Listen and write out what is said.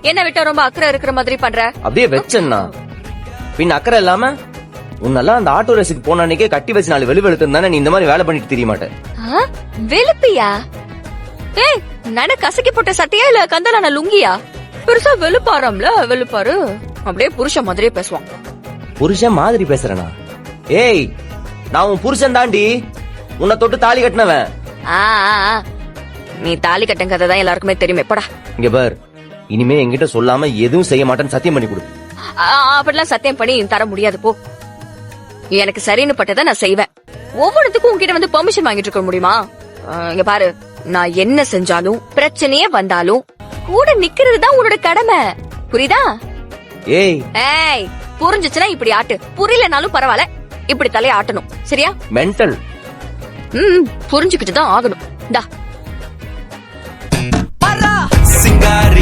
என்ன விட்டா ரொம்ப அக்கறை இருக்கிற மாதிரி பண்ற? அப்படியே வச்சேன்னா பின் அக்கறை இல்லாம உன்னெல்லாம் அந்த ஆட்டோ ரேஸுக்கு போன அன்னைக்கே கட்டி வச்சு 4 வெளுத்து இருந்தானே நீ இந்த மாதிரி வேலை பண்ணிட்டு தெரிய மாட்டேன். வெளுப்பியா? நட கசக்கி போட்ட சட்டையா இல்ல கந்தலான லுங்கியா? பெருசா வெளுப்பாராம்ல, வெளுப்பாரு. அப்படியே புருஷன் மாதிரியே பேசுவான். புருஷன் மாதிரி பேசுறனா? ஏய், நான் உன் புருஷன் தாண்டி, உன்னை தொட்டு தாலி கட்டினவன். நீ தாலி கட்டன் கதை தான் எல்லாருக்குமே தெரியுமே. படா இங்க பார், இனிமே என்கிட்ட சொல்லாம எதுவும் செய்ய மாட்டேன்னு சத்தியம் பண்ணி கொடு. அப்படிலாம் சத்தியம் பண்ணி தர முடியாது. போ, எனக்கு சரின்னு பட்டதை நான் செய்வேன். ஒவ்வொருத்துக்கும் உன்கிட்ட வந்து பெர்மிஷன் வாங்கிட்டு இருக்க முடியுமா? இங்க பாரு, நான் என்ன செஞ்சாலும் பிரச்சனையே வந்தாலும் கூட நிக்கிறது தான் உன்னோட கடமை. புரியுதா? ஏய், புரிஞ்சுச்சுன்னா இப்படி ஆட்டு, புரியலனாலும் பரவாயில்ல, இப்படி தலைய ஆட்டணும். சரியா? மென்டல். புரிஞ்சுக்கிட்டு தான் ஆகணும். சிங்கார